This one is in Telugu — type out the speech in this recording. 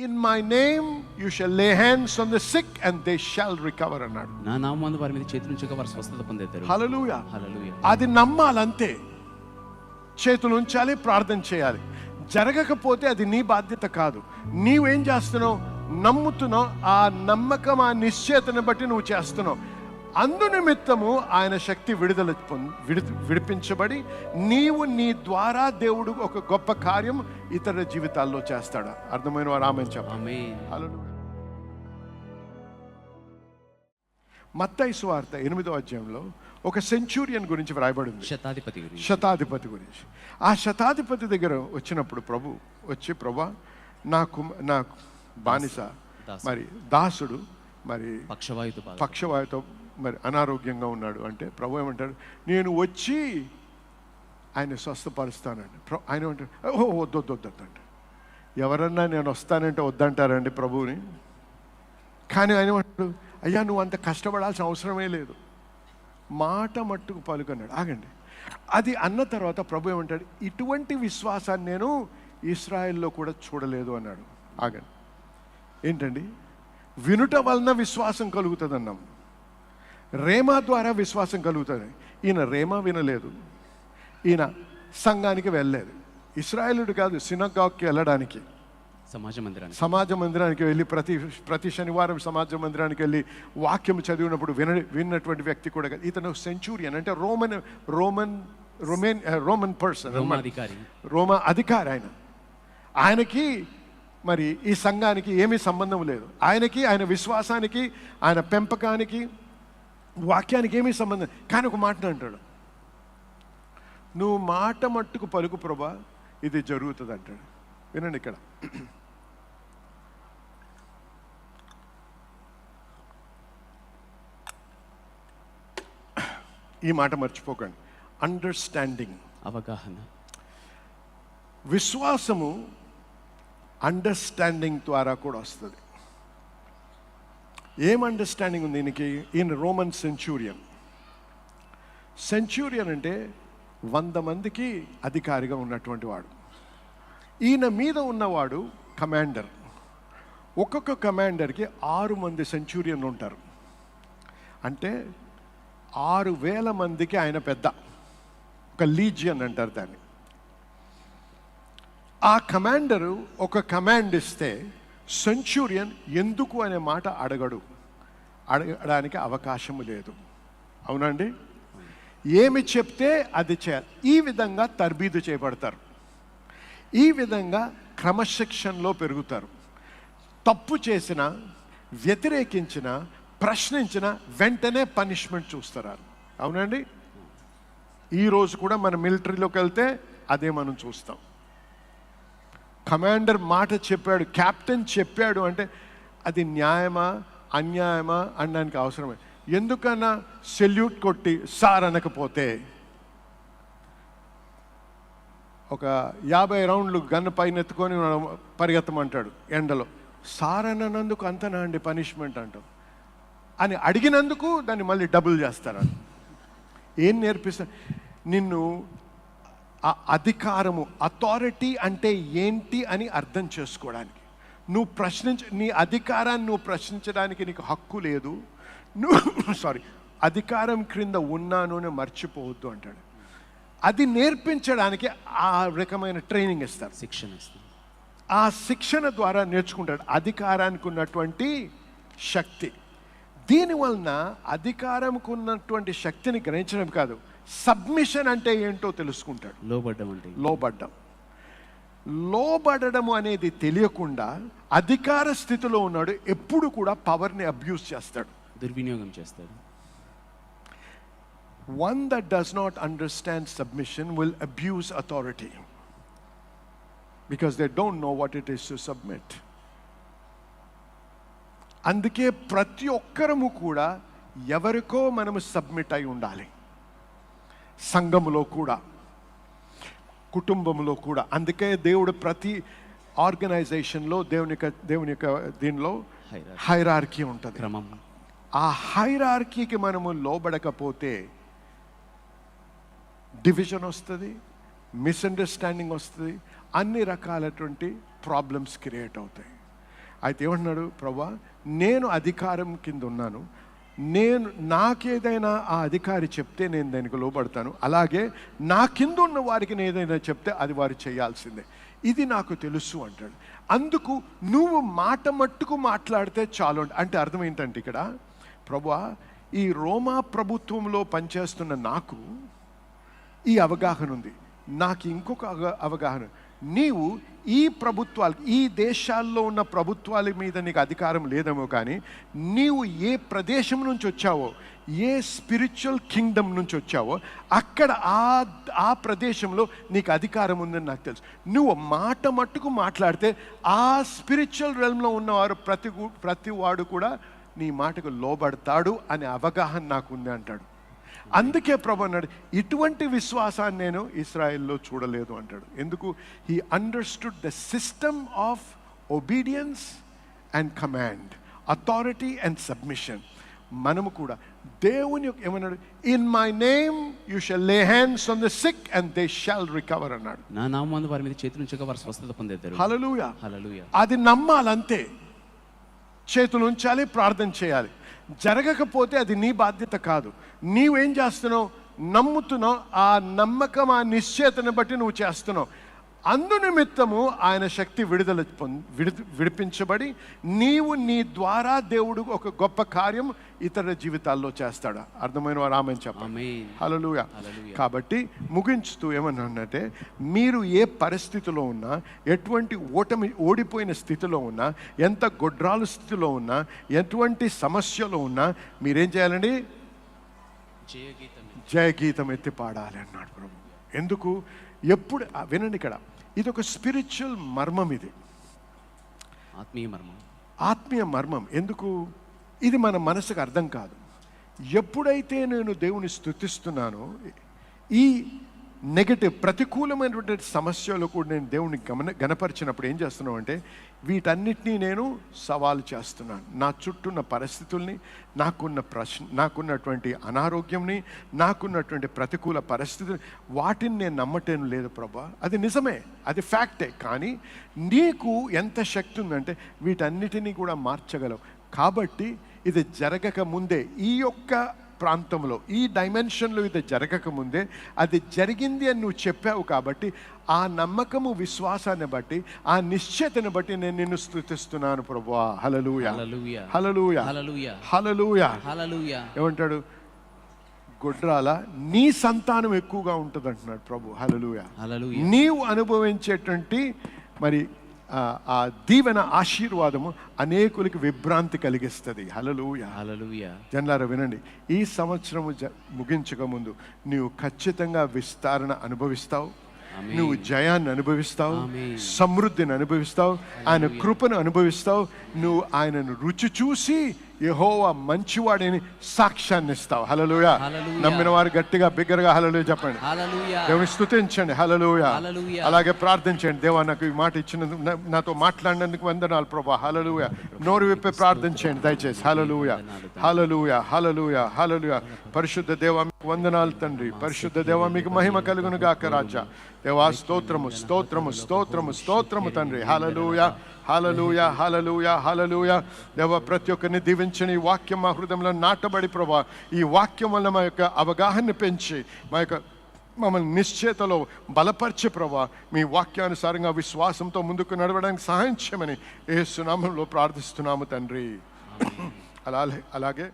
In my name you shall lay hands on the sick and they shall recover అన్నాడు. నా నామమున వారి మీద చేతులు ఉంచగా వారు స్వస్థత పొందేతారు. హల్లెలూయా. హల్లెలూయా. అది నమ్మాలంతే. చేతులు ఉంచాలి, ప్రార్థన చేయాలి. జరగకపోతే అది నీ బాధ్యత కాదు. నీవేం చేస్తున్నావు? నమ్ముతున్నావు. ఆ నమ్మకం, ఆ నిశ్చయతను బట్టి నువ్వు చేస్తున్నావు. అందు నిమిత్తము ఆయన శక్తి విడిపించబడి నీవు నీ ద్వారా దేవుడు ఒక గొప్ప కార్యం ఇతర జీవితాల్లో చేస్తాడు. అర్థమైన వారు ఆమేన్ చెప్పండి. హల్లెలూయా. మత్తయి సువార్త 8వ అధ్యాయంలో ఒక సెంచూరియన్ గురించి వ్రాయబడింది. శతాధిపతి గురించి. ఆ శతాధిపతి దగ్గర వచ్చినప్పుడు ప్రభు వచ్చి, ప్రభా నా బానిస మరి దాసుడు మరి పక్షవాయుతో మరి అనారోగ్యంగా ఉన్నాడు అంటే ప్రభు ఏమంటాడు, నేను వచ్చి ఆయన స్వస్థపరుస్తానండి. ఆయన ఏమంటాడు, వద్దంట. ఎవరన్నా నేను వస్తానంటే వద్దంటారండి ప్రభువుని? కానీ ఆయన ఏమంటాడు, అయ్యా నువ్వు అంత కష్టపడాల్సిన అవసరమే లేదు, మాట మట్టుకు పలుకన్నాడు. ఆగండి. అది అన్న తర్వాత ప్రభు ఏమంటాడు, ఇటువంటి విశ్వాసాన్ని నేను ఇశ్రాయేల్లో కూడా చూడలేదు అన్నాడు. ఆగండి. ఏంటండి? వినుట వలన విశ్వాసం కలుగుతుంది అన్నాం. రేమా ద్వారా విశ్వాసం కలుగుతుంది. ఈయన రేమా వినలేదు, ఈయన సంఘానికి వెళ్ళలేదు. ఇశ్రాయేలుడు కాదు, సినగాగ్కి వెళ్ళడానికి, సమాజ మందిరానికి వెళ్ళి ప్రతి శనివారం సమాజ మందిరానికి వెళ్ళి వాక్యం చదివినప్పుడు విన్నటువంటి వ్యక్తి కూడా కాదు. ఇతను సెంచూరియన్ అంటే రోమన్ పర్సన్, రోమా అధికారి. ఆయనకి మరి ఈ సంఘానికి ఏమీ సంబంధం లేదు. ఆయనకి, ఆయన విశ్వాసానికి, ఆయన పెంపకానికి, వాక్యానికి ఏమీ సంబంధం. కానీ ఒక మాట అంటాడు, నువ్వు మాట మట్టుకు పలుకు ప్రభా, ఇది జరుగుతుంది అంటాడు. వినండి ఇక్కడ. ఈ మాట మర్చిపోకండి. అండర్స్టాండింగ్, అవగాహన. విశ్వాసము అండర్స్టాండింగ్ ద్వారా కూడా వస్తుంది. ఏం అండర్స్టాండింగ్ ఉంది దీనికి? ఈయన రోమన్ సెంచూరియన్ అంటే 100 మందికి అధికారిగా ఉన్నటువంటి వాడు. ఈయన మీద ఉన్నవాడు కమాండర్. ఒక్కొక్క కమాండర్కి 6 మంది సెంచూరియన్లు ఉంటారు. అంటే 6,000 మందికి ఆయన పెద్ద, ఒక లీజియన్ అంటారు దాన్ని. ఆ కమాండరు ఒక కమాండ్ ఇస్తే సెంచూరియన్ ఎందుకు అనే మాట అడగడానికి అవకాశము లేదు. అవునండి? ఏమి చెప్తే అది చేయాలి. ఈ విధంగా తర్బీదు చేయబడతారు. ఈ విధంగా క్రమశిక్షణలో పెరుగుతారు. తప్పు చేసిన, వ్యతిరేకించిన, ప్రశ్నించిన వెంటనే పనిష్మెంట్ చూస్తారు. అవునండి? ఈరోజు కూడా మన మిలిటరీలోకి వెళ్తే అదే మనం చూస్తాం. కమాండర్ మాట చెప్పాడు, కెప్టెన్ చెప్పాడు అంటే అది న్యాయమా అన్యాయమా అనడానికి అవసరమే. ఎందుకన్నా సెల్యూట్ కొట్టి సార్ అనకపోతే, ఒక 50 రౌండ్లు గన్ను పైన ఎత్తుకొని పరిగెత్తమంటాడు ఎండలో, సార్ అన్నందుకు అంతనా అండి పనిష్మెంట్ అంటాం అని అడిగినందుకు దాన్ని మళ్ళీ డబుల్ చేస్తారు. ఏం నేర్పిస్తారు నిన్ను? ఆ అధికారము, అథారిటీ అంటే ఏంటి అని అర్థం చేసుకోవడానికి. నువ్వు నీ అధికారాన్ని నువ్వు ప్రశ్నించడానికి నీకు హక్కు లేదు. అధికారం క్రింద ఉన్నాను అని మర్చిపోవద్దు అంటాడు. అది నేర్పించడానికి ఆ రకమైన ట్రైనింగ్ ఇస్తారు, శిక్షణ ఇస్తారు. ఆ శిక్షణ ద్వారా నేర్చుకుంటాడు అధికారానికి ఉన్నటువంటి శక్తి. దీనివలన అధికారంకు ఉన్నటువంటి శక్తిని గ్రహించడం కాదు, సబ్మిషన్ అంటే ఏంటో తెలుసుకుంటాడు. లోబడము అనేది తెలియకుండా అధికార స్థితిలో ఉన్నాడు. ఎప్పుడు కూడా పవర్ని అబ్యూస్ చేస్తాడు, దుర్వినియోగం చేస్తాడు. One that does not understand submission will abuse authority because they don't know what it is to submit. అందుకే ప్రతి ఒక్కరము కూడా ఎవరికో మనము సబ్మిట్ అయి ఉండాలి. సంఘములో కూడా, కుటుంబంలో కూడా. అందుకే దేవుడు ప్రతి ఆర్గనైజేషన్లో దేవుని యొక్క దీనిలో హైరార్కీ ఉంటుంది. ఆ హైరార్కీకి మనము లోబడకపోతే డివిజన్ వస్తుంది, మిస్అండర్స్టాండింగ్ వస్తుంది, అన్ని రకాలటువంటి ప్రాబ్లమ్స్ క్రియేట్ అవుతాయి. అయితే ఏమంటున్నాడు ప్రభా, నేను అధికారం కింద ఉన్నాను, నాకేదైనా ఆ అధికారి చెప్తే నేను దానికి లోబడతాను, అలాగే నా కింద ఉన్న వారికి నేను ఏదైనా చెప్తే అది వారు చేయాల్సిందే, ఇది నాకు తెలుసు అంటాడు. అందుకు నువ్వు మాట మట్టుకు మాట్లాడితే చాలు అంటే అర్థం ఏంటంటే ఇక్కడ ప్రభువా, ఈ రోమా ప్రభుత్వంలో పనిచేస్తున్న నాకు ఈ అవగాహన ఉంది, నాకు ఇంకొక అవగాహన, నీవు ఈ ప్రభుత్వాలు, ఈ దేశాల్లో ఉన్న ప్రభుత్వాల మీద నీకు అధికారం లేదేమో, కానీ నీవు ఏ ప్రదేశం నుంచి వచ్చావో, ఏ స్పిరిచువల్ కింగ్డమ్ నుంచి వచ్చావో అక్కడ ఆ ప్రదేశంలో నీకు అధికారం ఉందని నాకు తెలుసు. నువ్వు మాట మట్టుకు మాట్లాడితే ఆ స్పిరిచువల్ రెల్మ్లో ఉన్నవారు ప్రతి వాడు కూడా నీ మాటకు లోబడతాడు అనే అవగాహన నాకు ఉంది అంటాడు. అందుకే ప్రభు అన్నాడు, ఇటువంటి విశ్వాసాన్ని నేను ఇస్రాయేల్లో చూడలేదు అంటాడు. ఎందుకు? He understood the system of obedience and command, authority and submission. మనము కూడా దేవుని ఏమన్నాడు, in my name you shall lay hands on the sick and they shall recover అన్నాడు. నా నామమున వారి మీద చేతులు ఉంచగా వారు స్వస్థత పొందేతారు. హల్లెలూయా, హల్లెలూయా. అది నమ్మాలంతే, చేతులు ఉంచాలి, ప్రార్థన చేయాలి. జరగకపోతే అది నీ బాధ్యత కాదు. నీవేం చేస్తున్నావు? నమ్ముతున్నావు, ఆ నమ్మకం, ఆ నిశ్చయతను బట్టి నువ్వు చేస్తున్నావు. అందునిమిత్తము ఆయన శక్తి విడిపించబడి నీవు నీ ద్వారా దేవుడు ఒక గొప్ప కార్యం ఇతర జీవితాల్లో చేస్తాడు. అర్థమైన వారు ఆమేన్ చెప్పండి. హల్లెలూయా. కాబట్టి ముగించుతూ ఏమన్నానంటే, మీరు ఏ పరిస్థితిలో ఉన్నా, ఎటువంటి ఓడిపోయిన స్థితిలో ఉన్నా, ఎంత గొడ్రాలు స్థితిలో ఉన్నా, ఎటువంటి సమస్యలో ఉన్నా మీరేం చేయాలండి? జయగీతం ఎత్తి పాడాలి అన్నాడు ప్రభు. ఎందుకు? ఎప్పుడు వినండి, ఇక్కడ ఇది ఒక స్పిరిచువల్ మర్మం, ఇది ఆత్మీయ మర్మం. ఎందుకు? ఇది మన మనసుకు అర్థం కాదు. ఎప్పుడైతే నేను దేవుని స్తుతిస్తున్నానో, ఈ నెగటివ్ ప్రతికూలమైనటువంటి సమస్యలు కూడా నేను దేవుని గణపరిచినప్పుడు ఏం చేస్తున్నావు అంటే, వీటన్నిటినీ నేను సవాలు చేస్తున్నాను. నా చుట్టూన్న పరిస్థితుల్ని, నాకున్నటువంటి అనారోగ్యంని, నాకున్నటువంటి ప్రతికూల పరిస్థితులు, వాటిని నేను నమ్మటం లేదు ప్రభా. అది నిజమే, అది ఫ్యాక్టే. కానీ నీకు ఎంత శక్తి ఉందంటే వీటన్నిటినీ కూడా మార్చగలవు. కాబట్టి ఇది జరగక ముందే, ఈ యొక్క ప్రాంతంలో, ఈ డైమెన్షన్లో ఇది జరగక ముందే అది జరిగింది అని నువ్వు చెప్పావు. కాబట్టి ఆ నమ్మకము, విశ్వాసాన్ని బట్టి, ఆ నిశ్చయతను బట్టి నేను నిన్ను స్తుతిస్తున్నాను ప్రభువా. హల్లెలూయా, హల్లెలూయా, హల్లెలూయా, హల్లెలూయా. ఏమంటాడు? గొడ్రాల, నీ సంతానం ఎక్కువగా ఉంటుంది అంటున్నాడు ప్రభు. హల్లెలూయా. నీవు అనుభవించేటువంటి మరి ఆ దీవెన, ఆశీర్వాదము అనేకులకి విభ్రాంతి కలిగిస్తుంది. హల్లెలూయా, హల్లెలూయా. జనులారా వినండి, ఈ సంవత్సరము ముగించక ముందు నీవు ఖచ్చితంగా విస్తరణ అనుభవిస్తావు, నువ్వు జయాన్ని అనుభవిస్తావు, సమృద్ధిని అనుభవిస్తావు, ఆయన కృపను అనుభవిస్తావు. నువ్వు ఆయనను రుచి చూసి యెహోవా మంచివాడిని సాక్ష్యాన్ని ఇస్తావు. హల్లెలూయా. నమ్మిన వారు గట్టిగా బిగ్గరగా హల్లెలూయా చెప్పండి. దేవుని స్తుతించండి. హల్లెలూయా. అలాగే ప్రార్థించండి. దేవా, నాకు ఈ మాట ఇచ్చినందుకు, నాతో మాట్లాడినందుకు వందనాలు ప్రభా. హల్లెలూయా. నోరు విప్పి ప్రార్థించండి దయచేసి. హల్లెలూయా, హల్లెలూయా, హల్లెలూయా, హల్లెలూయా. పరిశుద్ధ దేవా మీకు వందనాలు తండ్రి. పరిశుద్ధ దేవా మీకు మహిమ కలుగును గాక రాజా. దేవా స్తోత్రము, స్తోత్రము, స్తోత్రము, స్తోత్రము తండ్రి. హల్లెలూయా, హల్లెలూయా, హల్లెలూయా, హల్లెలూయా. దేవా, ప్రతి ఒక్కరిని దీవించని ఈ వాక్యం మా హృదయంలో నాటబడి ప్రభా, ఈ వాక్యం వల్ల మా యొక్క అవగాహన పెంచి, మమ్మల్ని నిశ్చయతలో బలపరిచే ప్రభా, మీ వాక్యానుసారంగా విశ్వాసంతో ముందుకు నడవడానికి సహాయం చేయమని యేసు నామములో ప్రార్థిస్తున్నాము తండ్రి. అలాగే